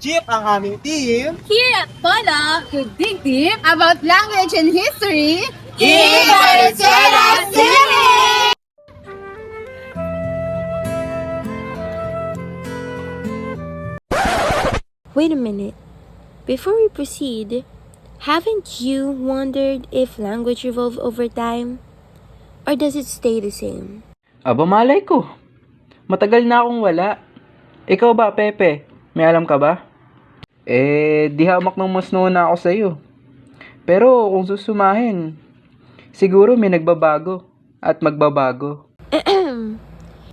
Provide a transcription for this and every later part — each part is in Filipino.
Jeep ang aming team. Here at Pola, we dig deep about language and history In Valenzuela City! Wait a minute. Before we proceed, haven't you wondered if language evolve over time? Or does it stay the same? Aba malay ko. Matagal na akong wala. Ikaw ba, Pepe? May alam ka ba? Di hamak ng mas na ako sa'yo. Pero kung susumahin, siguro may nagbabago at magbabago.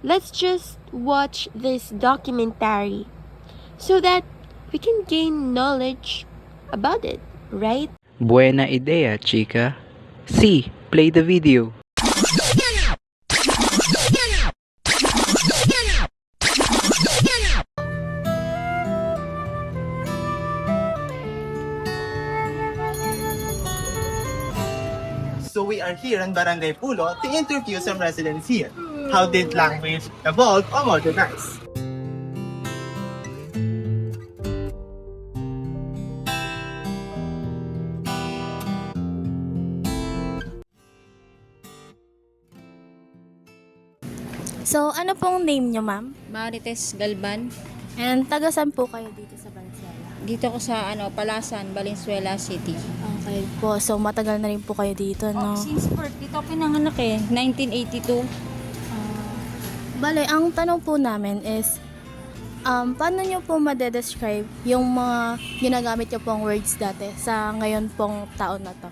Let's just watch this documentary so that we can gain knowledge about it, right? Buena idea, chika. C, play the video. So we are here in Barangay Pulo to interview some residents here. How did language evolve or modernize? So, ano pong name nyo, ma'am? Marites Galban. And taga-saan po kayo dito sa Valenzuela? Dito ko sa Palasan, Valenzuela City. Okay po. So, matagal na rin po kayo dito, no? Since birth, dito ako pinanganak 1982. Bale, ang tanong po namin is, paano nyo po madedescribe yung mga ginagamit nyo pong words dati sa ngayon pong taon na to?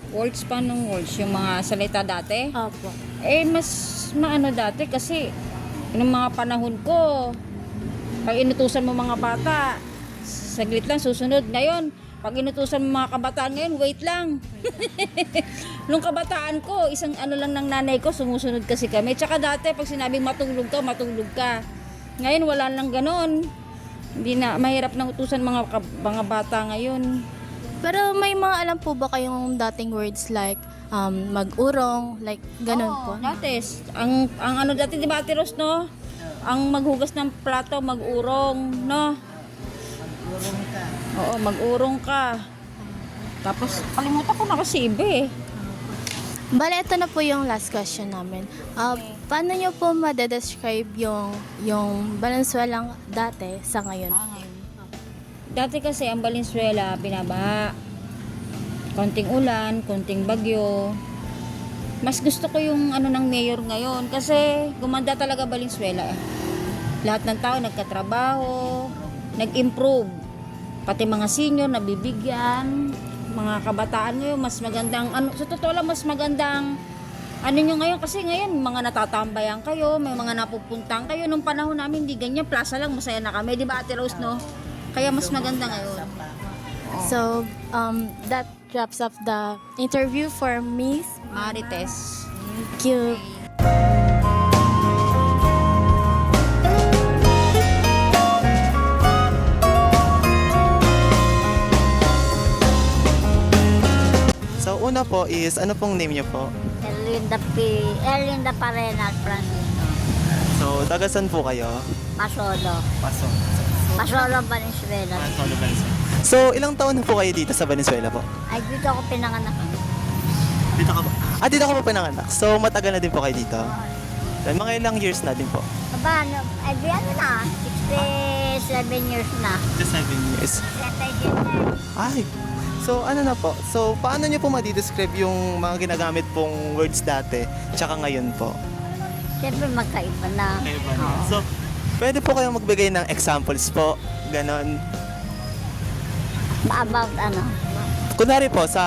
Words pa ng words, yung mga salita dati. Opo. Mas maano dati kasi yung mga panahon ko, pag inutusan mo mga bata, saglit lang susunod. Ngayon, pag inutusan mo mga kabataan ngayon, wait lang. Nung kabataan ko, isang lang ng nanay ko, sumusunod kasi kami. Tsaka dati, pag sinabing matulog ka, matulog ka. Ngayon, wala lang ganon. Hindi na, mahirap nang utusan mga bata ngayon. Pero may mga alam po ba kayong dating words like mag-urong, like ganun po? Dati, ang dati, di ba, Ate Ros, no? Ang maghugas ng plato, mag-urong, no? Oo, mag-urong ka. Tapos, kalimutan ko na kasi iba eh. Bale, ito na po yung last question namin. Paano nyo po madedescribe yung Valenzuela dati sa ngayon? Dati kasi ang Valenzuela, binabaha. Konting ulan, konting bagyo. Mas gusto ko yung ng mayor ngayon kasi gumanda talaga Valenzuela eh. Lahat ng tao nagkatrabaho, nag-improve. Pati mga senior nabibigyan, mga kabataan ngayon mas magandang sa totoo lang mas magandang nyo ngayon kasi ngayon mga natatambayan kayo, may mga napupuntang kayo. Nung panahon namin hindi ganyan, plaza lang masaya na kami, di ba Ate Rose, no? Kaya mas maganda ngayon. So, that wraps up the interview for Miss Marites. Thank you. So una po is, ano pong name niyo po? Erlinda Parenal Francisco. So, taga-saan po kayo? Masolo. Masolo, Valenzuela. So, ilang taon na po kayo dito sa Venezuela po? Ay, dito ako pinanganak. Dito ka po? Dito ka po pinanganak. So, matagal na din po kayo dito? Then, mga ilang years na din po? Aba, ay, di na, 67 years na. Just 7 years. Ay, so ano na po? So, paano nyo po madidescribe yung mga ginagamit pong words dati tsaka ngayon po? Siyempre magkaiba na. Oo. So, pwede po kayong magbigay ng examples po, ganon. About Kunwari po, sa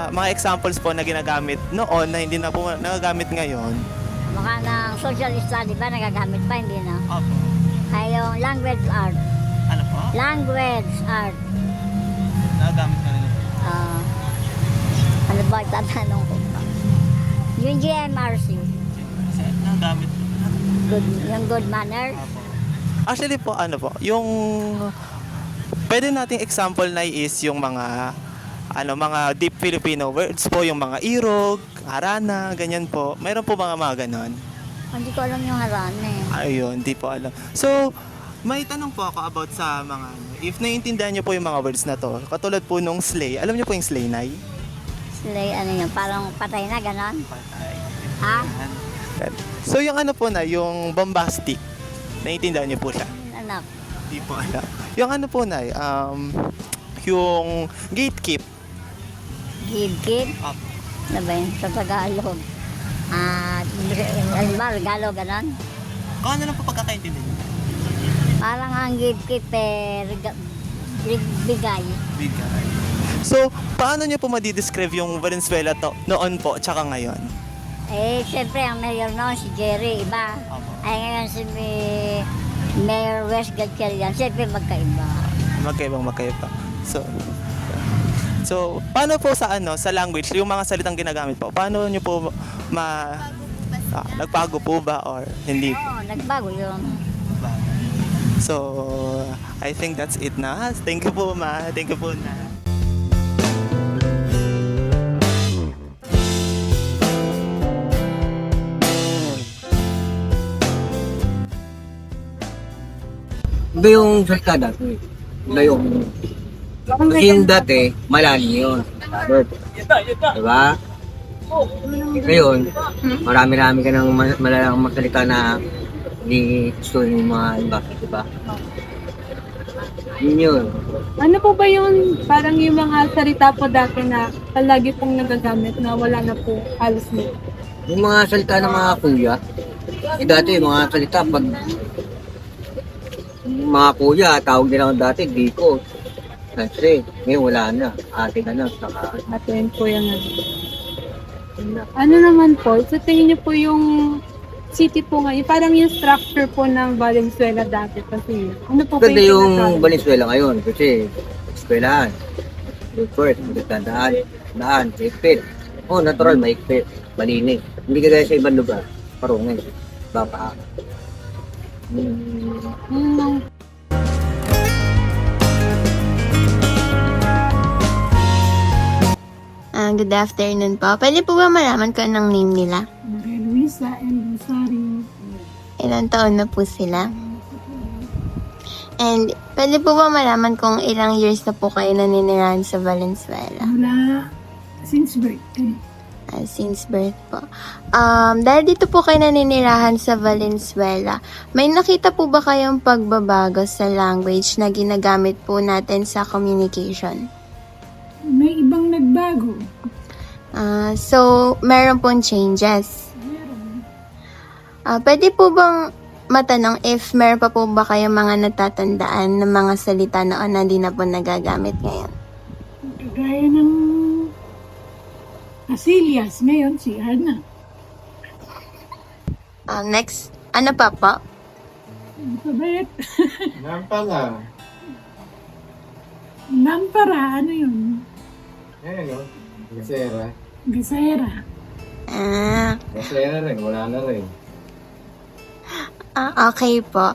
mga examples po na ginagamit noon na hindi na po nagagamit ngayon. mukha ng social study ba, nagagamit pa, hindi na. Opo. Ay, yung language art. Ano po? Language art. Nagagamit na rin. Ano ba, tatanong ko pa. Yung GMRC. Nagagamit. Yung good manner. Actually po, ano po, yung pwede nating example na is yung mga mga deep Filipino words po, yung mga irog, harana, ganyan po. Mayroon po mga ganon. Hindi ko alam yung harana eh. Ayun, di po alam. So, may tanong po ako about sa mga If naiintindihan niyo po yung mga words na to, katulad po nung slay, alam niyo po yung slay, Nay? Slay, ano yun? Parang patay na, ganon? Ha? So yung ano po na, yung bombastic, naiintindihan niyo po siya? Anak. Hindi po alam. Yung ano po na, yung gatekeep. Gib-gib. Opo. Ano ba yun? Sa Tagalog. Halimbawa, regalo, ganon? Kung ano lang po pagkakaintindi niyo? Parang ang gib-gib, bigay. Bigay. So, paano niyo po madidescribe yung Valenzuela noon po, tsaka ngayon? Eh, siyempre, ang mayor noon, si Jerry, iba. Opo. Ay, ngayon si Mayor West Gatchalian, siyempre magkaiba. Magkaiba. So, paano po sa sa language, yung mga salitang ginagamit po, paano niyo po nagbago po ba or hindi po? Oo, nagbago yun. So, I think that's it na. Thank you po, Ma. Thank you po, na. Iba yung salita dati. Iba yung... Kasi yung dati, malalim yun. Diba? Ngayon, marami-rami ka ng malalang magsalita na hindi gusto yung mga iba. Diba? Yun yun. Ano po ba yung parang yung mga salita po dati na palagi pong nagagamit na wala na po halos mo? Yung mga salita ng mga kuya, dati yung mga salita pag yung mga kuya, tawag nila dati, Biko. Kasi ngayon wala na, ate na lang, saka Atin po yung ano naman po, sa tingin niyo po yung city po ngayon, parang yung structure po ng Valenzuela dati kasi ano po ganda yung sinasabi? Valenzuela ngayon kasi eskwelahan. First, magandaan, daan, maikpit. Oh, natural, maikpit, malinis. Hindi kagaya sa ibang lugar, parungin, bapa. Good afternoon po. Pwede po ba malaman ko anong name nila? Maria Luisa and Rosario. Ilang taon na po sila? And pwede po ba malaman kung ilang years na po kayo naninirahan sa Valenzuela? Wala since birth. Since birth po. Dahil dito po kayo naninirahan sa Valenzuela, may nakita po ba kayong pagbabago sa language na ginagamit po natin sa communication? May ibang nagbago. So, meron pong changes. Pwede po bang matanong if meron pa po ba kayong mga natatandaan ng mga salita noon na di na po nagagamit ngayon? Kagaya ng Casillas, ngayon si Ana. Next, ano pa po? Alphabet. Nampala. Lampara, ano yun? Ayan o. Gasera. Gasera. Gasera rin. Wala na rin. Okay po.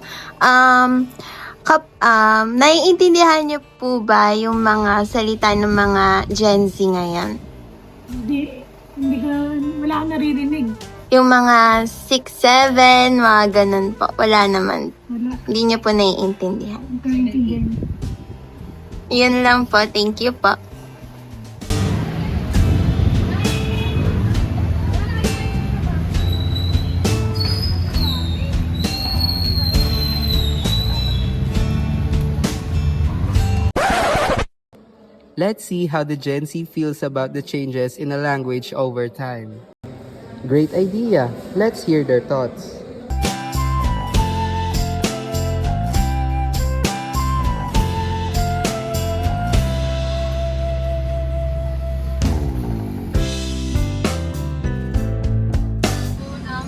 Naiintindihan niyo po ba yung mga salita ng mga Gen Z ngayon? Hindi ka, wala kang naririnig. Yung mga 6, 7, mga ganun po. Wala naman. Wala. Hindi niyo po naiintindihan. Hindi ka intindihan. Yun lang po. Thank you po. Let's see how the Gen Z feels about the changes in a language over time. Great idea. Let's hear their thoughts.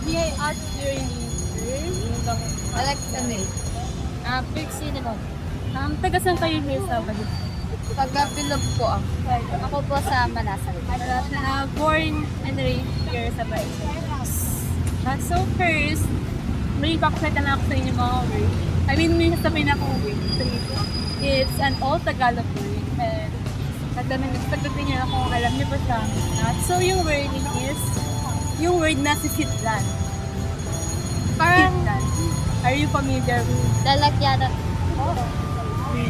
May I ask your name? Alexa May. Pixie naman. Taga saan kayo here sa Balik? Taga Bilog po ako. Ako po sa Manasan. Born and raised here sa Balik. So first, may ipakita na ako sa inyo mga word. I mean, may sasabihin ako word. It's an all Tagalog word. And sagutin niyo na kung alam niyo ba siya. So yung word is yung word na si Sitlan. Parang, Sitlan. Are you familiar with? Lalagyanan.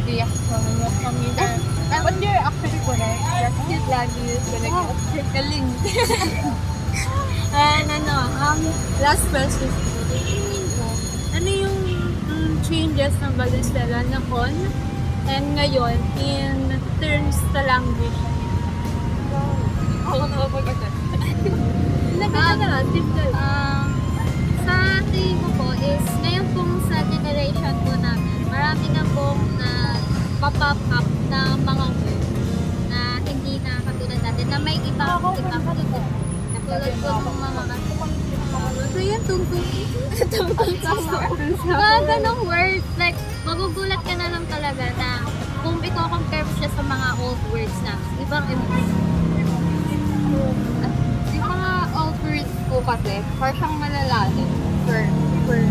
Tiyak ko. But you're actually correct. That's it lagi yung correct. Galing. And last question. Ano yung changes ng Valenzuela noon and ngayon in terms sa language? Ako nakapag-agad. Sa tingin ko po is, ngayon pong sa generation po namin, marami na pong pop up na mga words na hindi na katulad natin, na may ibang tugon. Katulad po ng mga so yun, tungtong. Mga ganong words, like, magugulat ka na lang talaga na kung i-compare siya sa mga old words na ibang yung mga old words po kasi, parang malalalim for people.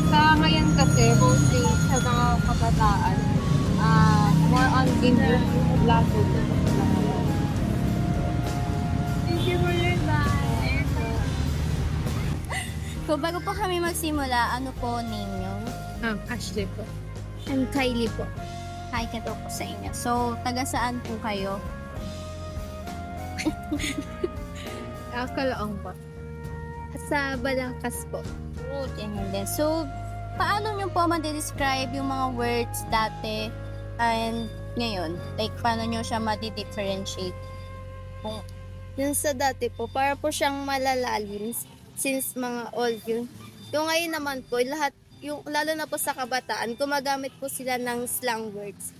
Sa ngayon kasi, mostly sa mga kabataan, more on English language. Thank you for your time. So, bago po kami magsimula, ano po name nyo? Ashley po. And Kylie po. Hi ka po sa inyo. So, taga saan po kayo? Kalaang po. Sa Balangkas po. So, paano nyo po ma-describe yung mga words dati and ngayon? Like, paano nyo siya ma-differentiate? Yung sa dati po, para po siyang malalalim since mga old yun. Yung ngayon naman po, lahat, yung, lalo na po sa kabataan, gumagamit po sila ng slang words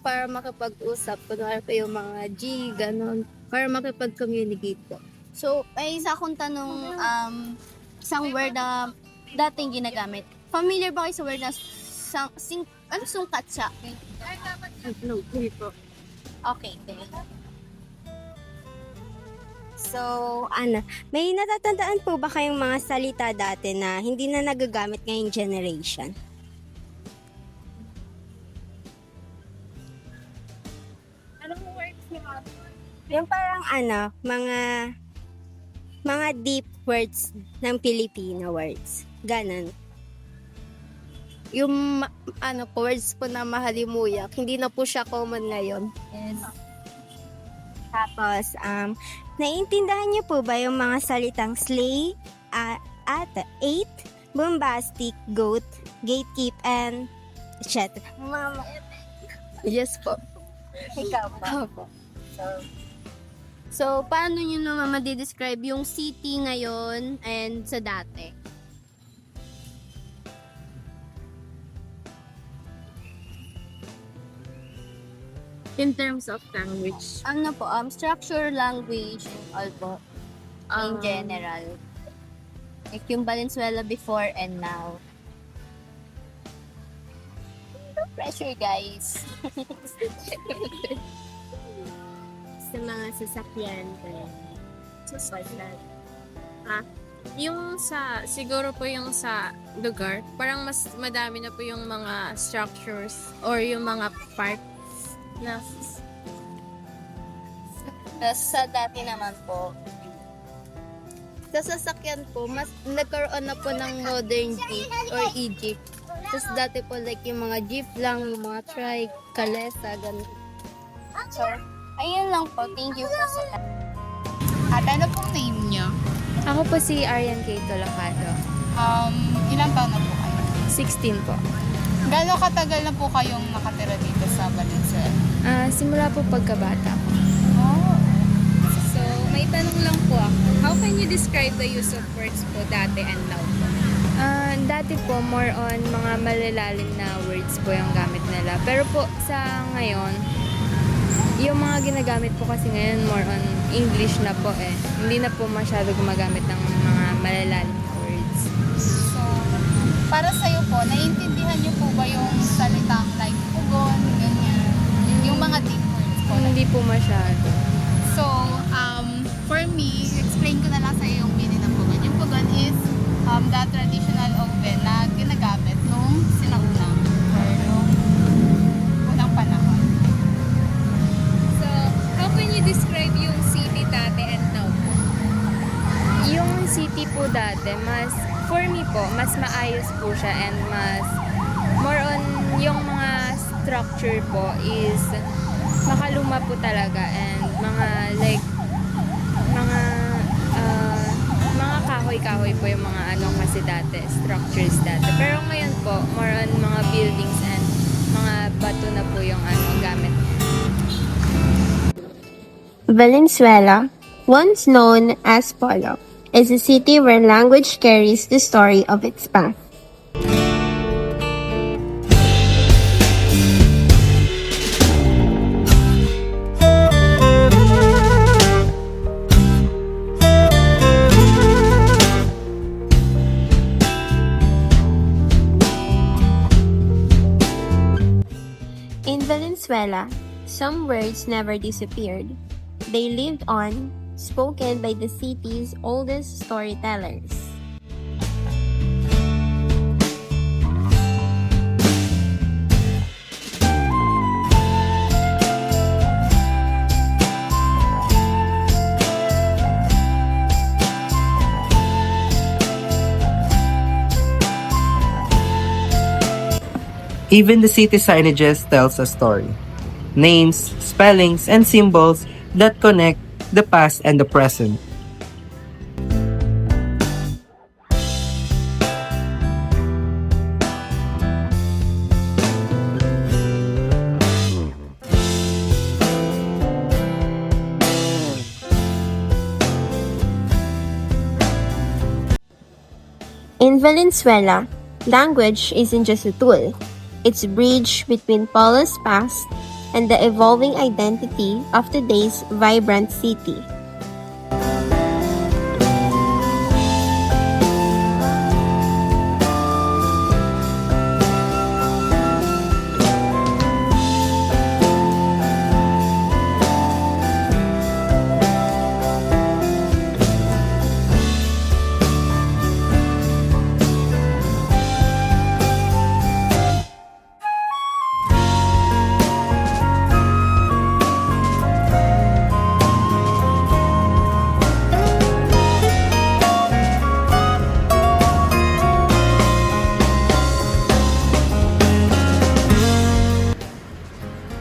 para makapag-usap. Kunwari po yung mga G, ganon, para makapag-communicate po. So, ay isa akong tanong, isang word na dating ginagamit. Familiar ba kayo sa word na sungkat siya? No, hindi po. Okay, then. So, may natatandaan po ba kayong mga salita dati na hindi na nagagamit ngayong generation? Anong words ni Ate? Yung parang mga deep words ng Filipino words. Ganon. Yung words po na mahalimuyak, hindi na po siya common ngayon. Tapos, naiintindihan niyo po ba yung mga salitang slay, eight, bombastic, goat, gatekeep, and etc. Mama. Yes po. Ikaw pa. So, paano nyo naman ma-describe yung city ngayon and sa dati? In terms of language. Ano po, structure, language, and all po, in general. Like yung Valenzuela before and now. No pressure, guys. Sa mga sasakyan. Yung siguro po yung sa lugar, parang mas madami na po yung mga structures or yung mga parts na Sa dati naman po, Sa sasakyan po, mas nagkaroon na po ng modern jeep or e-jeep. Tapos dati po like yung mga jeep lang, yung mga trike, kalesa, ganun. so, ayun lang po. Thank you po sa At ano pong name niyo? Ako po si Arian K. Tolacado. Ilang taon na po kayo? 16 po. Gano'ng katagal na po kayong nakatira dito sa Valenzuela? Simula po pagkabata ko. So, may tanong lang po ako. How can you describe the use of words po dati and now po? Dati po, more on mga malalalim na words po yung gamit nila. Pero po, sa ngayon, yung mga ginagamit po kasi ngayon, more on English na po eh. Hindi na po masyado gumagamit ng mga malalalim na words. So, para sa'yo po, naiintindihan niyo po ba yung salitang like pugon, ganyan? Yung mga deep words po? Hindi po masyado. So, for me, explain ko na lang sa'yo yung meaning ng pugon. Yung pugon is the traditional oven na ginagamit nung sinaunang or nung unang panahon. So, how can you describe yung city dati and now po? Yung city po dati, for me po, mas maayos po siya and mas more on yung mga structure po is makaluma po talaga and mga like mga kahoy-kahoy po yung mga ano kasi dati, structures dati. Pero ngayon po, more on mga buildings and mga bato na po yung ano gamit. Valenzuela, once known as Polo, is a city where language carries the story of its past. In Valenzuela, some words never disappeared. They lived on, spoken by the city's oldest storytellers. Even the city signages tells a story. Names, spellings, and symbols that connect the past and the present. In Valenzuela, language isn't just a tool. It's a bridge between Polo's past and the evolving identity of today's vibrant city.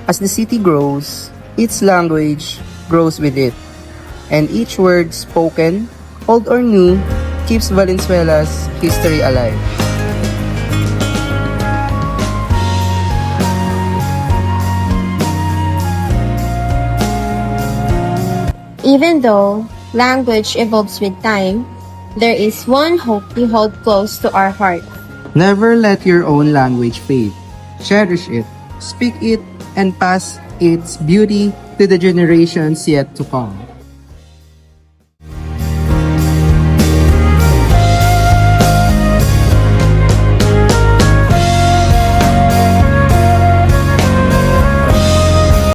As the city grows, its language grows with it, and each word spoken, old or new, keeps Valenzuela's history alive. Even though language evolves with time, there is one hope we hold close to our heart. Never let your own language fade. Cherish it, speak it, and pass its beauty to the generations yet to come.